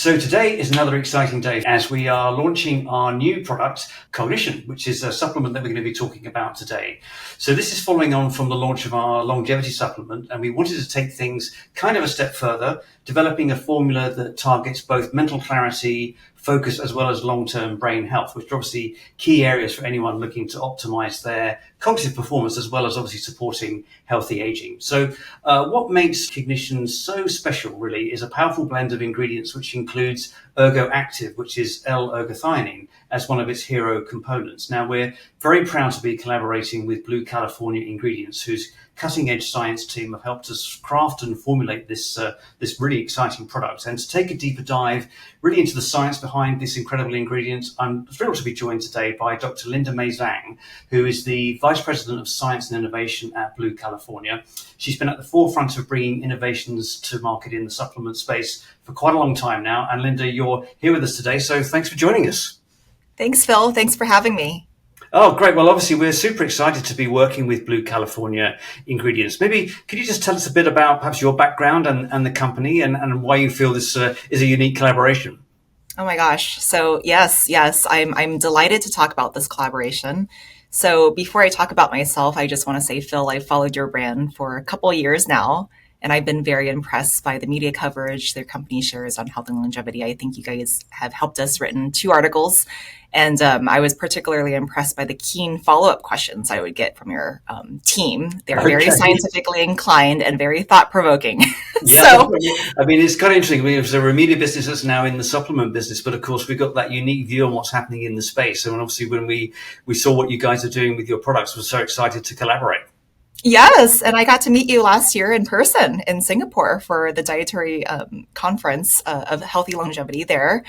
So today is another exciting day as we are launching our new product, Cognition, which is a supplement that we're going to be talking about today. So this is following on from the launch of our longevity supplement, and we wanted to take things kind of a step further, developing a formula that targets both mental clarity, focus, as well as long-term brain health, which are obviously key areas for anyone looking to optimize their cognitive performance, as well as obviously supporting healthy aging. So what makes Cognition so special really is a powerful blend of ingredients, which includes Ergoactive, which is L-Ergothioneine, as one of its hero components. Now, we're very proud to be collaborating with Blue California Ingredients, whose cutting-edge science team have helped us craft and formulate this really exciting product. And to take a deeper dive really into the science behind this incredible ingredient, I'm thrilled to be joined today by Dr. Linda May Zhang, who is the Vice President of Science and Innovation at Blue California. She's been at the forefront of bringing innovations to market in the supplement space for quite a long time now. And Linda, you're here with us today, so thanks for joining us. Thanks, Phil. Thanks for having me. Oh, great. Well, obviously, we're super excited to be working with Blue California Ingredients. Maybe could you just tell us a bit about perhaps your background and the company and why you feel this is a unique collaboration? Oh my gosh. So yes, I'm delighted to talk about this collaboration. So before I talk about myself, I just want to say, Phil, I've followed your brand for a couple of years now, and I've been very impressed by the media coverage their company shares on health and longevity. I think you guys have helped us written 2 articles. And I was particularly impressed by the keen follow-up questions I would get from your team. They're very scientifically inclined and very thought-provoking. Yeah, I mean, it's kind of interesting. I mean, it's a media business that's now in the supplement business, but of course, we've got that unique view on what's happening in the space. And obviously, when we saw what you guys are doing with your products, we're so excited to collaborate. Yes, and I got to meet you last year in person in Singapore for the dietary conference of healthy longevity there.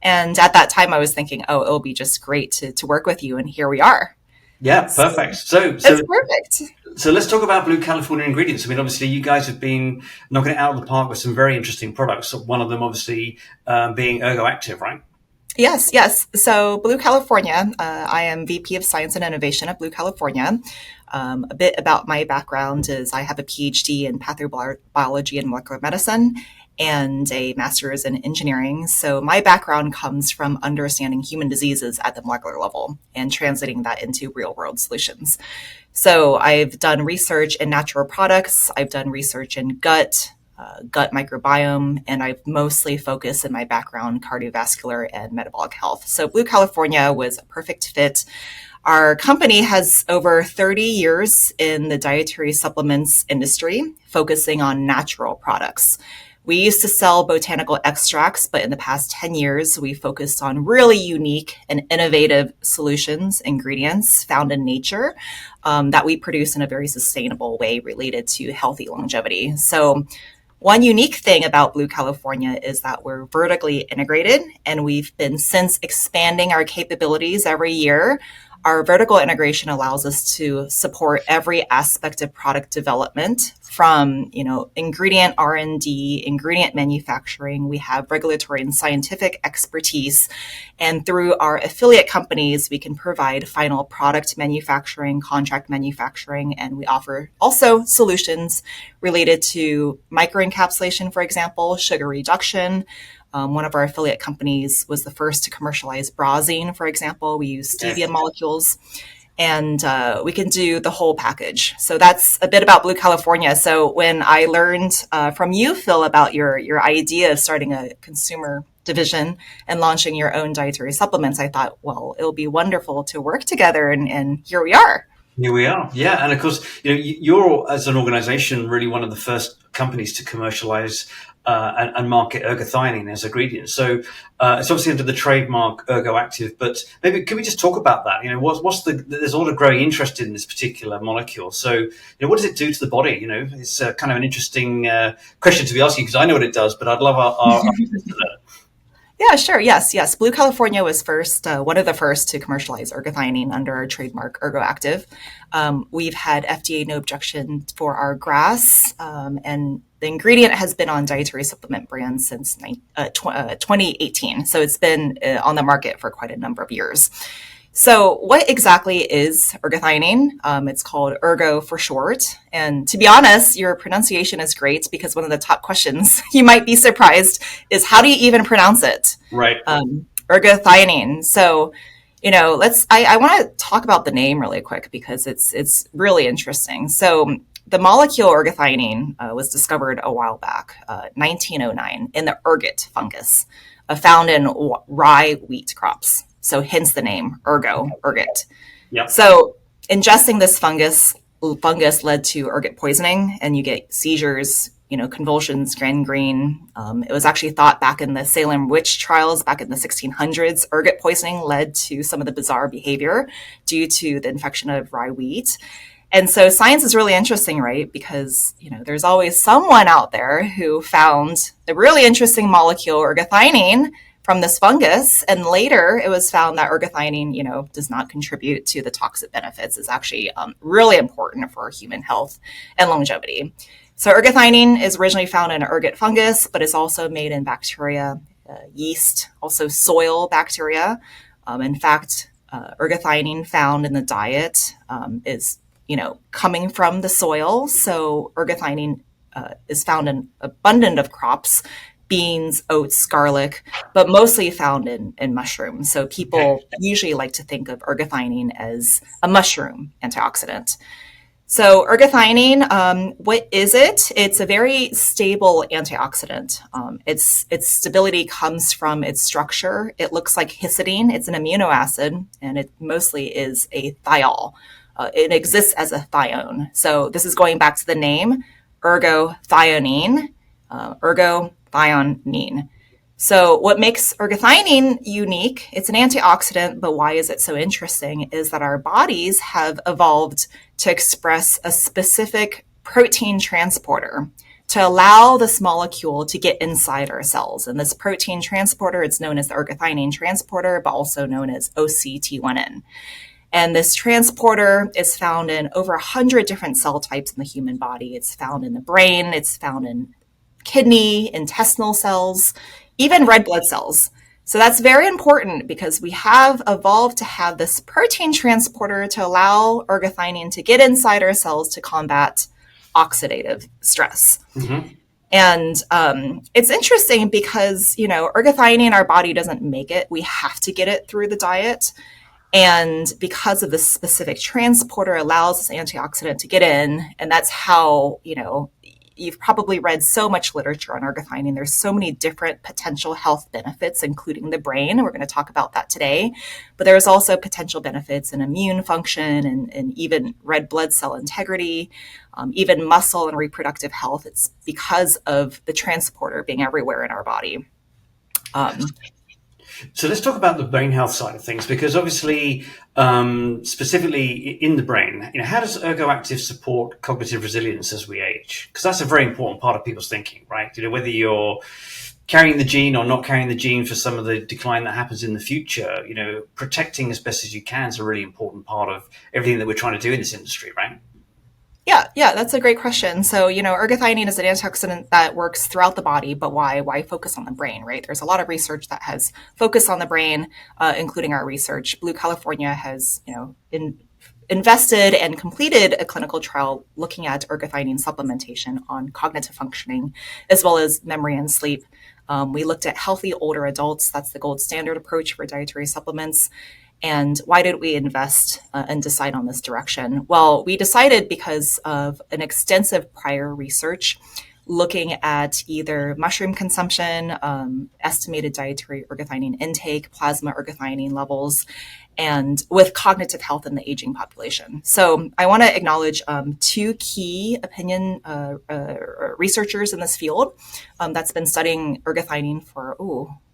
And at that time, I was thinking, oh, it'll be just great to work with you. And here we are. Yeah, perfect. So it's perfect. So let's talk about Blue California Ingredients. I mean, obviously, you guys have been knocking it out of the park with some very interesting products. One of them, obviously, being Ergoactive, right? Yes. So Blue California, I am VP of Science and Innovation at Blue California. A bit about my background is I have a PhD in pathobiology and molecular medicine and a master's in engineering. So my background comes from understanding human diseases at the molecular level and translating that into real world solutions. So I've done research in natural products. I've done research in gut microbiome, and I've mostly focused in my background cardiovascular and metabolic health. So Blue California was a perfect fit. Our company has over 30 years in the dietary supplements industry, focusing on natural products. We used to sell botanical extracts, but in the past 10 years, we focused on really unique and innovative solutions, ingredients found in nature that we produce in a very sustainable way related to healthy longevity. So one unique thing about Blue California is that we're vertically integrated, and we've been since expanding our capabilities every year. Our vertical integration allows us to support every aspect of product development from, ingredient R&D, ingredient manufacturing. We have regulatory and scientific expertise. And through our affiliate companies, we can provide final product manufacturing, contract manufacturing, and we offer also solutions related to microencapsulation, for example, sugar reduction. One of our affiliate companies was the first to commercialize brozine, for example. We use stevia molecules, and we can do the whole package. So that's a bit about Blue California. So when I learned from you, Phil, about your idea of starting a consumer division and launching your own dietary supplements, I thought, well, it'll be wonderful to work together, and here we are. Here we are. Yeah. And of course, you're as an organization really one of the first companies to commercialize and market ergothioneine as ingredient. So it's obviously under the trademark Ergoactive, but maybe can we just talk about that? There's a lot of growing interest in this particular molecule. So, what does it do to the body? It's kind of an interesting question to be asking because I know what it does, but I'd love our listeners to know. Yeah, sure. Yes. Blue California was one of the first to commercialize ergothioneine under our trademark Ergoactive. We've had FDA no objection for our GRAS, and the ingredient has been on dietary supplement brands since 2018. So it's been on the market for quite a number of years. So, what exactly is ergothioneine? It's called Ergo for short. And to be honest, your pronunciation is great because one of the top questions you might be surprised is how do you even pronounce it? Right. Ergothioneine. So, I want to talk about the name really quick because it's really interesting. So, the molecule ergothioneine was discovered a while back, 1909, in the ergot fungus found in rye wheat crops. So hence the name ergot. Yep. So ingesting this fungus led to ergot poisoning, and you get seizures, convulsions, gangrene. It was actually thought back in the Salem witch trials back in the 1600s, ergot poisoning led to some of the bizarre behavior due to the infection of rye wheat. And so science is really interesting, right? Because, there's always someone out there who found a really interesting molecule, ergothioneine, from this fungus. And later it was found that ergothioneine, does not contribute to the toxic benefits. It's actually really important for human health and longevity. So ergothioneine is originally found in an ergot fungus, but it's also made in bacteria, yeast, also soil bacteria. In fact, ergothioneine found in the diet is coming from the soil. So ergothioneine is found in abundant of crops, beans, oats, garlic, but mostly found in mushrooms. So people usually like to think of ergothioneine as a mushroom antioxidant. So ergothioneine, what is it? It's a very stable antioxidant. Its stability comes from its structure. It looks like histidine. It's an amino acid, and it mostly is a thiol. It exists as a thione. So this is going back to the name, ergothioneine, ergothioneine. So what makes ergothioneine unique, it's an antioxidant, but why is it so interesting, is that our bodies have evolved to express a specific protein transporter to allow this molecule to get inside our cells. And this protein transporter, it's known as the ergothioneine transporter, but also known as OCT1N. And this transporter is found in over 100 different cell types in the human body. It's found in the brain, it's found in kidney, intestinal cells, even red blood cells. So that's very important because we have evolved to have this protein transporter to allow ergothioneine to get inside our cells to combat oxidative stress. Mm-hmm. And it's interesting because, ergothioneine, our body doesn't make it. We have to get it through the diet. And because of this specific transporter allows this antioxidant to get in, and that's how, you've probably read so much literature on ergothioneine. There's so many different potential health benefits, including the brain. We're going to talk about that today. But there's also potential benefits in immune function and even red blood cell integrity, even muscle and reproductive health. It's because of the transporter being everywhere in our body. So let's talk about the brain health side of things, because obviously, specifically in the brain, how does ErgoActive support cognitive resilience as we age? Because that's a very important part of people's thinking, right? Whether you're carrying the gene or not carrying the gene for some of the decline that happens in the future, protecting as best as you can is a really important part of everything that we're trying to do in this industry, right? Yeah, that's a great question. So, ergothioneine is an antioxidant that works throughout the body, but why? Why focus on the brain, right? There's a lot of research that has focused on the brain, including our research. Blue California has, invested and completed a clinical trial looking at ergothioneine supplementation on cognitive functioning, as well as memory and sleep. We looked at healthy older adults. That's the gold standard approach for dietary supplements. And why did we invest and decide on this direction? Well, we decided because of an extensive prior research looking at either mushroom consumption, estimated dietary ergothioneine intake, plasma ergothioneine levels, and with cognitive health in the aging population. So I want to acknowledge two key opinion researchers in this field that's been studying ergothioneine for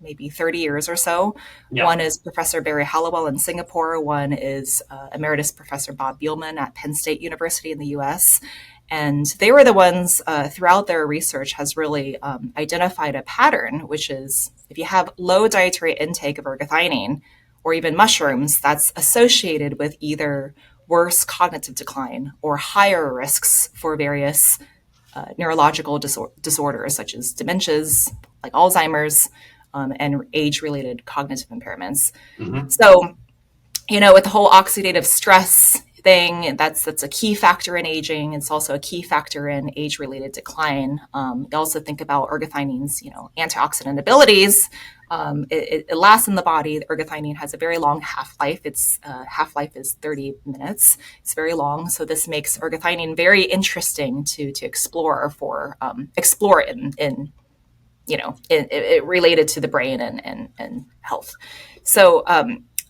maybe 30 years or so. Yeah. One is Professor Barry Hallowell in Singapore. One is Emeritus Professor Bob Bielman at Penn State University in the US. And they were the ones throughout their research has really identified a pattern, which is if you have low dietary intake of ergothioneine or even mushrooms, that's associated with either worse cognitive decline or higher risks for various neurological disorders such as dementias, like Alzheimer's, and age-related cognitive impairments. Mm-hmm. So With the whole oxidative stress thing, that's a key factor in aging. It's also a key factor in age-related decline. You also think about ergothionene's, antioxidant abilities. It lasts in the body. Ergothionine has a very long half-life. Its half-life is 30 minutes. It's very long, so this makes ergothionine very interesting to explore explore in it related to the brain and health. So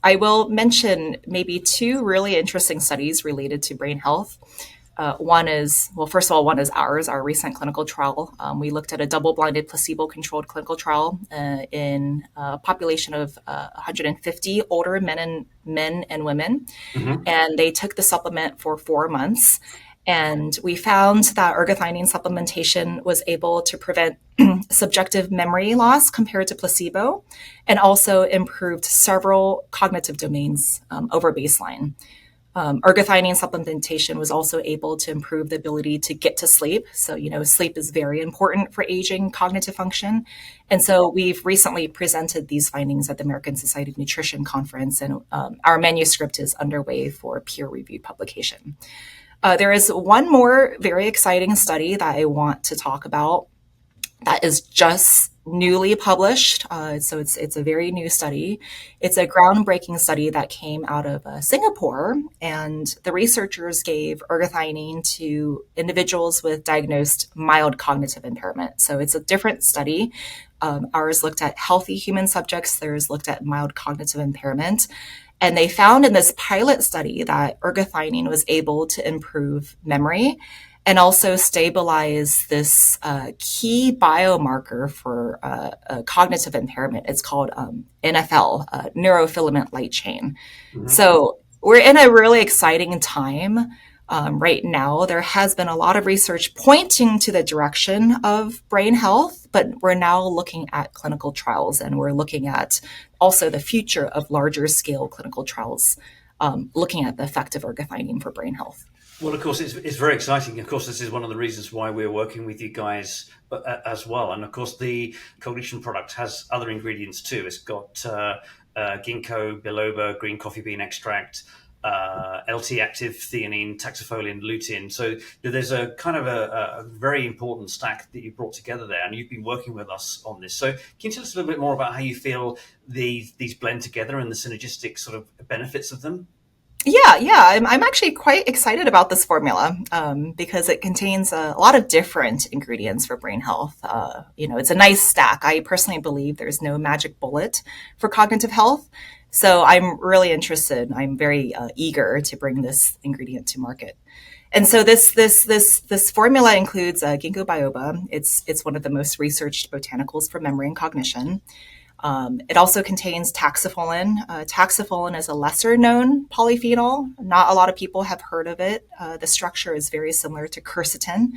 I will mention maybe two really interesting studies related to brain health. First of all, one is our recent clinical trial. We looked at a double-blinded, placebo-controlled clinical trial in a population of 150 older men and women, Mm-hmm. and they took the supplement for 4 months. And we found that ergothionine supplementation was able to prevent subjective memory loss compared to placebo, and also improved several cognitive domains over baseline. Ergothionine supplementation was also able to improve the ability to get to sleep. So, sleep is very important for aging cognitive function. And so we've recently presented these findings at the American Society of Nutrition conference, and our manuscript is underway for peer-reviewed publication. There is one more very exciting study that I want to talk about that is just newly published. So it's a very new study. It's a groundbreaking study that came out of Singapore, and the researchers gave ergothionine to individuals with diagnosed mild cognitive impairment. So it's a different study. Ours looked at healthy human subjects. Theirs looked at mild cognitive impairment. And they found in this pilot study that ergothionine was able to improve memory and also stabilize this key biomarker for cognitive impairment. It's called NFL, neurofilament light chain. Mm-hmm. So we're in a really exciting time right now. There has been a lot of research pointing to the direction of brain health, but we're now looking at clinical trials, and we're looking at also the future of larger scale clinical trials, looking at the effect of ergothionine for brain health. Well, of course, it's very exciting. Of course, this is one of the reasons why we're working with you guys as well. And of course, the Cognition product has other ingredients too. It's got ginkgo biloba, green coffee bean extract, LT-active theanine, taxophylline, lutein. So there's a kind of a very important stack that you brought together there, and you've been working with us on this. So can you tell us a little bit more about how you feel these blend together and the synergistic sort of benefits of them? Yeah. I'm actually quite excited about this formula because it contains a lot of different ingredients for brain health. It's a nice stack. I personally believe there's no magic bullet for cognitive health. So I'm really interested. I'm very eager to bring this ingredient to market. And so this formula includes ginkgo biloba. It's one of the most researched botanicals for memory and cognition. It also contains taxophylline. Taxophylline is a lesser known polyphenol. Not a lot of people have heard of it. The structure is very similar to quercetin,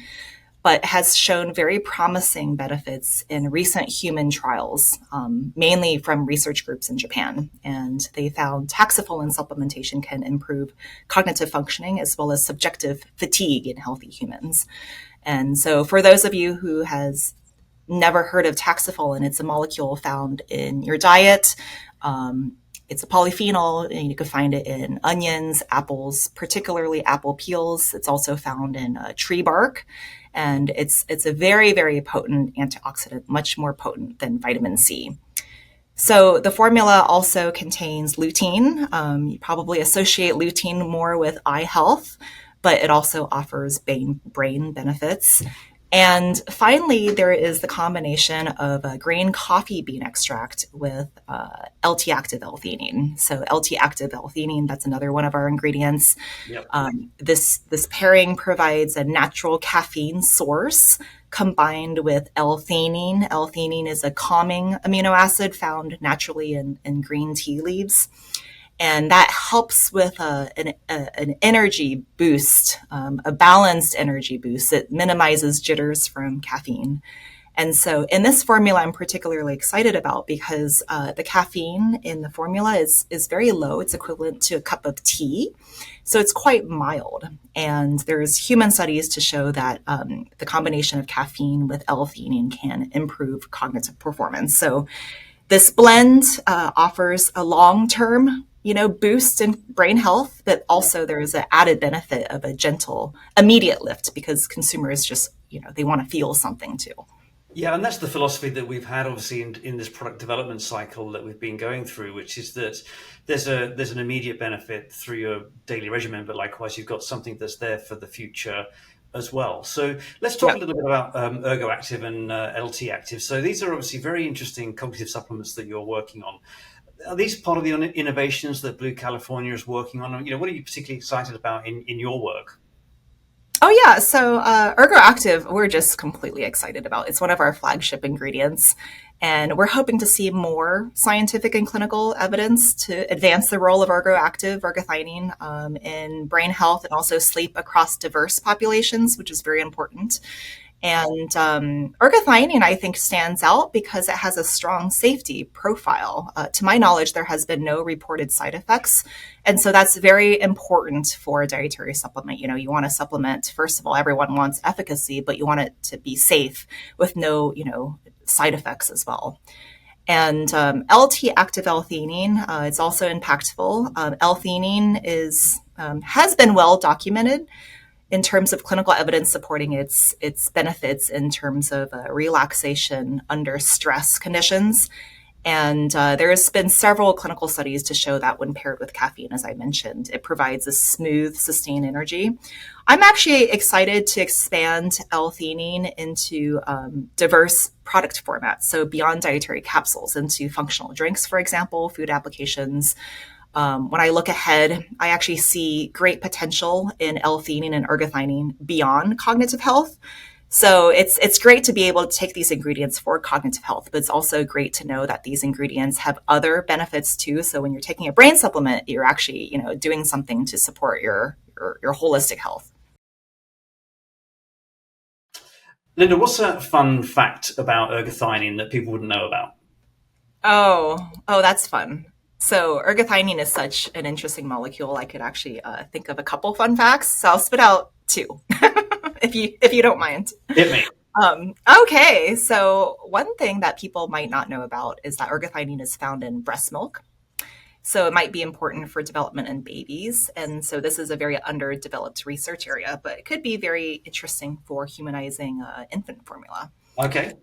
but has shown very promising benefits in recent human trials, mainly from research groups in Japan. And they found taxophylline supplementation can improve cognitive functioning as well as subjective fatigue in healthy humans. And so for those of you who has never heard of taxophylline, it's a molecule found in your diet. It's a polyphenol, and you can find it in onions, apples, particularly apple peels. It's also found in tree bark, and it's a very, very potent antioxidant, much more potent than vitamin C. So the formula also contains lutein. You probably associate lutein more with eye health, but it also offers brain benefits. And finally, there is the combination of green coffee bean extract with LT-active L-theanine. So LT-active L-theanine, that's another one of our ingredients. Yep. This pairing provides a natural caffeine source combined with L-theanine. L-theanine is a calming amino acid found naturally in green tea leaves. And that helps with an energy boost, a balanced energy boost. It minimizes jitters from caffeine. And so in this formula, I'm particularly excited about because the caffeine in the formula is very low. It's equivalent to a cup of tea. So it's quite mild. And there's human studies to show that the combination of caffeine with L-theanine can improve cognitive performance. So this blend offers a long-term boost in brain health, but also there's an added benefit of a gentle, immediate lift because consumers just, they want to feel something too. Yeah, and that's the philosophy that we've had, obviously, in this product development cycle that we've been going through, which is that there's an immediate benefit through your daily regimen, but likewise, you've got something that's there for the future as well. So let's talk Yeah. a little bit about ErgoActive and LT Active. So these are obviously very interesting cognitive supplements that you're working on. Are these part of the innovations that Blue California is working on? What are you particularly excited about in your work? Oh yeah, so Ergoactive, we're just completely excited about. It's one of our flagship ingredients, and we're hoping to see more scientific and clinical evidence to advance the role of Ergoactive, ergothioneine, in brain health and also sleep across diverse populations, which is very important. And ergothioneine, I think, stands out because it has a strong safety profile. To my knowledge, there has been no reported side effects. And so that's very important for a dietary supplement. You want to supplement, first of all, everyone wants efficacy, but you want it to be safe with no, side effects as well. And LT active L-theanine, it's also impactful. L-theanine has been well documented in terms of clinical evidence supporting its benefits in terms of relaxation under stress conditions. And there has been several clinical studies to show that when paired with caffeine, as I mentioned, it provides a smooth, sustained energy. I'm actually excited to expand L-theanine into diverse product formats. So beyond dietary capsules, into functional drinks, for example, food applications. When I look ahead, I actually see great potential in L-theanine and ergothioneine beyond cognitive health. So it's great to be able to take these ingredients for cognitive health, but it's also great to know that these ingredients have other benefits too. So when you're taking a brain supplement, you're actually doing something to support your holistic health. Linda, what's a fun fact about ergothioneine that people wouldn't know about? Oh, that's fun. So ergothioneine is such an interesting molecule. I could actually think of a couple fun facts. So I'll spit out two, if you don't mind. Hit me. Okay, so one thing that people might not know about is that ergothioneine is found in breast milk. So it might be important for development in babies. And so this is a very underdeveloped research area, but it could be very interesting for humanizing infant formula. Okay.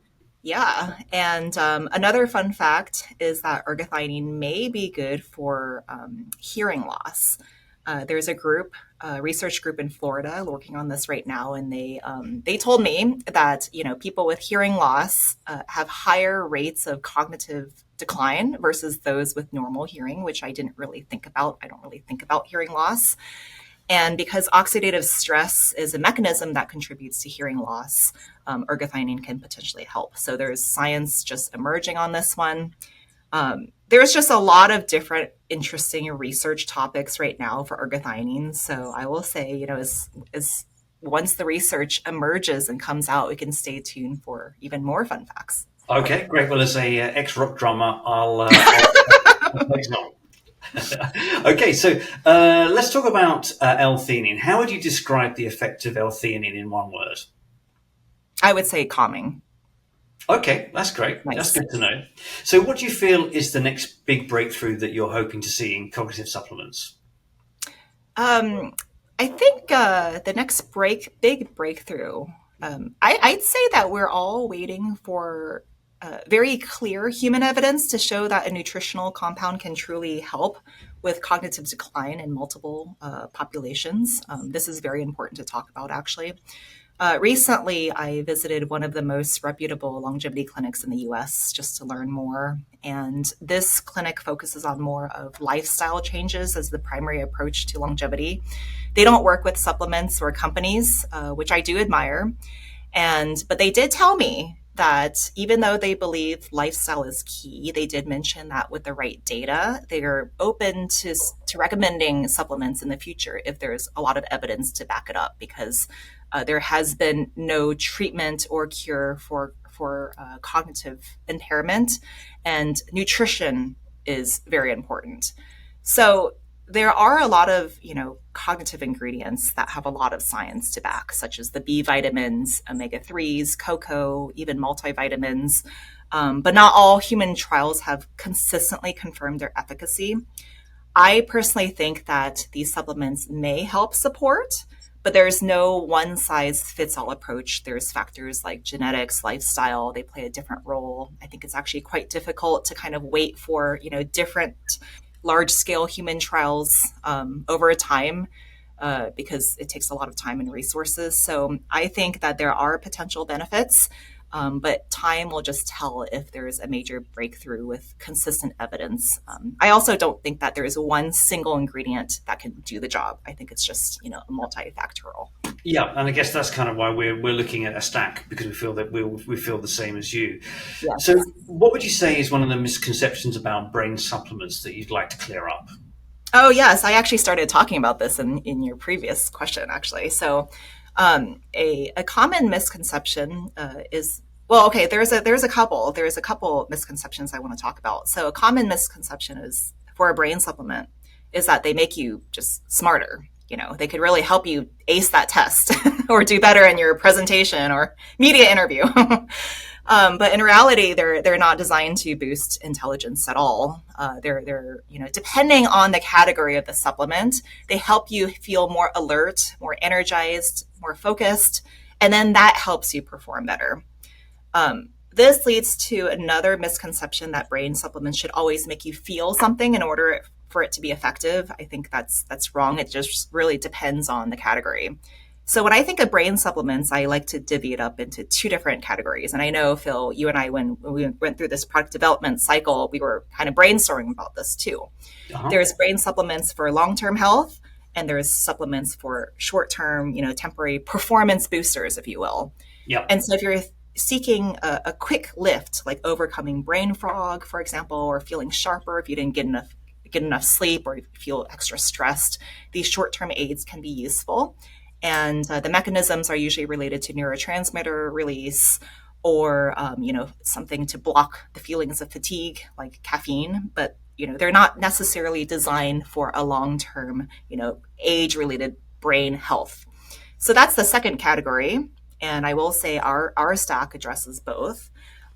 Yeah. And another fun fact is that ergothioneine may be good for hearing loss. There's a research group in Florida working on this right now, and they told me that people with hearing loss have higher rates of cognitive decline versus those with normal hearing, which I didn't really think about. I don't really think about hearing loss. And because oxidative stress is a mechanism that contributes to hearing loss, ergothioneine can potentially help. So there's science just emerging on this one. There's just a lot of different interesting research topics right now for ergothioneine. So I will say, as once the research emerges and comes out, we can stay tuned for even more fun facts. Okay, great. Well, as a ex-rock drummer, I'll take note. Okay, so let's talk about L-theanine. How would you describe the effect of L-theanine in one word? I would say calming. Okay, that's great. Nice. That's good to know. So what do you feel is the next big breakthrough that you're hoping to see in cognitive supplements? I think the next big breakthrough, I'd say that we're all waiting for very clear human evidence to show that a nutritional compound can truly help with cognitive decline in multiple populations. This is very important to talk about, actually. Recently, I visited one of the most reputable longevity clinics in the US just to learn more. And this clinic focuses on more of lifestyle changes as the primary approach to longevity. They don't work with supplements or companies, which I do admire. But they did tell me that even though they believe lifestyle is key, they did mention that with the right data, they are open to recommending supplements in the future if there's a lot of evidence to back it up, because there has been no treatment or cure for cognitive impairment, and nutrition is very important. So there are a lot of cognitive ingredients that have a lot of science to back, such as the B vitamins, omega-3s, cocoa, even multivitamins. But not all human trials have consistently confirmed their efficacy. I personally think that these supplements may help support, but there's no one size fits all approach. There's factors like genetics, lifestyle, they play a different role. I think it's actually quite difficult to kind of wait for, different large scale human trials over time because it takes a lot of time and resources. So I think that there are potential benefits, but time will just tell if there's a major breakthrough with consistent evidence. I also don't think that there is one single ingredient that can do the job. I think it's just, multifactorial. Yeah, and I guess that's kind of why we're looking at a stack, because we feel that we feel the same as you. So, Yes. what would you say is one of the misconceptions about brain supplements that you'd like to clear up? Oh, yes. I actually started talking about this in your previous question, actually. So, a common misconception is well, okay. There's a couple misconceptions I want to talk about. So, a common misconception is for a brain supplement is that they make you just smarter. They could really help you ace that test or do better in your presentation or media interview. But in reality, they're not designed to boost intelligence at all. They're depending on the category of the supplement, they help you feel more alert, more energized, more focused, and then that helps you perform better. This leads to another misconception that brain supplements should always make you feel something in order for it to be effective. I think that's wrong. It just really depends on the category. So when I think of brain supplements, I like to divvy it up into two different categories. And I know, Phil, you and I, when we went through this product development cycle, we were kind of brainstorming about this too. Uh-huh. There's brain supplements for long-term health, and there's supplements for short-term, temporary performance boosters, if you will. Yeah. And so if you're seeking a quick lift, like overcoming brain fog, for example, or feeling sharper if you didn't get enough sleep or you feel extra stressed, these short-term aids can be useful. And the mechanisms are usually related to neurotransmitter release or, something to block the feelings of fatigue, like caffeine. But, they're not necessarily designed for a long-term, age-related brain health. So that's the second category. And I will say our stack addresses both.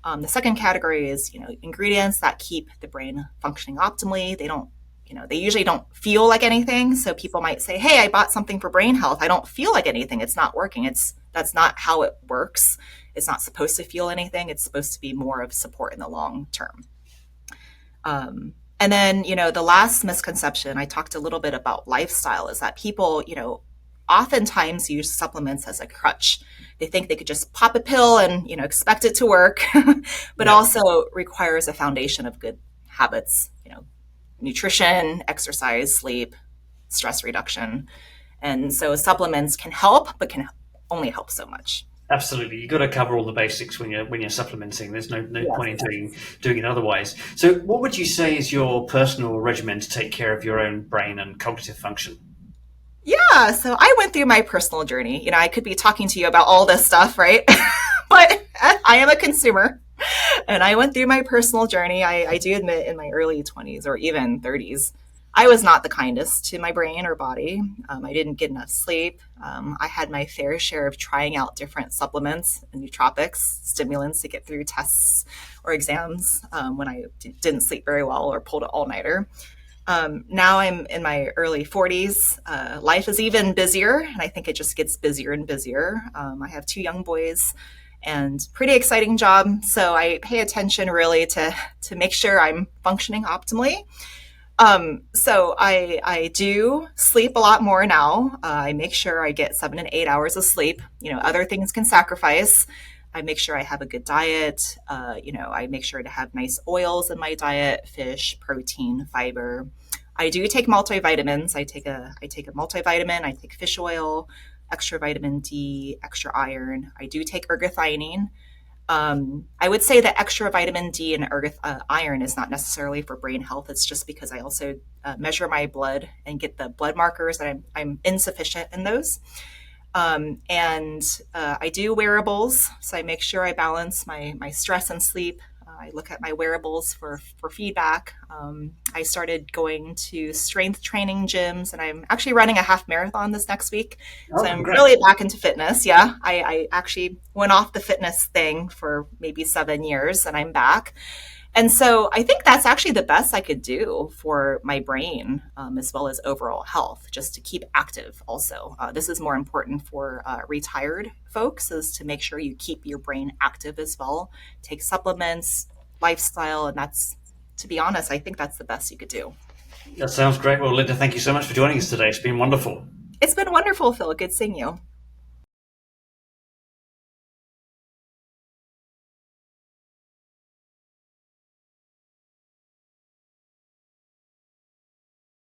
The second category is, ingredients that keep the brain functioning optimally. They usually don't feel like anything. So people might say, hey, I bought something for brain health. I don't feel like anything. It's not working. That's not how it works. It's not supposed to feel anything. It's supposed to be more of support in the long term. And then, the last misconception, I talked a little bit about lifestyle, is that people, oftentimes use supplements as a crutch. They think they could just pop a pill and, expect it to work, but Yeah. also requires a foundation of good habits, nutrition, exercise, sleep, stress reduction. And so supplements can help, but can only help so much. Absolutely, you've got to cover all the basics when you're supplementing. There's no point in Yes. doing it otherwise. So, what would you say is your personal regimen to take care of your own brain and cognitive function? Yeah, so I went through my personal journey. I could be talking to you about all this stuff, right? But I am a consumer and I went through my personal journey. I do admit in my early 20s or even 30s, I was not the kindest to my brain or body. I didn't get enough sleep. I had my fair share of trying out different supplements and nootropics, stimulants to get through tests or exams when I didn't sleep very well or pulled an all-nighter. Now I'm in my early 40s. Life is even busier, and I think it just gets busier and busier. I have two young boys and pretty exciting job. So I pay attention really to make sure I'm functioning optimally. So I do sleep a lot more now. I make sure I get 7 and 8 hours of sleep. Other things can sacrifice. I make sure I have a good diet. I make sure to have nice oils in my diet: fish, protein, fiber. I do take multivitamins. I take a multivitamin. I take fish oil, extra vitamin D, extra iron. I do take ergothioneine. I would say that extra vitamin D and iron is not necessarily for brain health. It's just because I also measure my blood and get the blood markers that I'm insufficient in those. And I do wearables, so I make sure I balance my stress and sleep. I look at my wearables for feedback. I started going to strength training gyms, and I'm actually running a half marathon this next week. So Oh, I'm congrats. really back into fitness. Yeah, I actually went off the fitness thing for maybe 7 years, and I'm back. And so I think that's actually the best I could do for my brain, as well as overall health, just to keep active also. This is more important for retired folks, is to make sure you keep your brain active as well. Take supplements, lifestyle, and that's, to be honest, I think that's the best you could do. That sounds great. Well, Linda, thank you so much for joining us today. It's been wonderful. It's been wonderful, Phil. Good seeing you.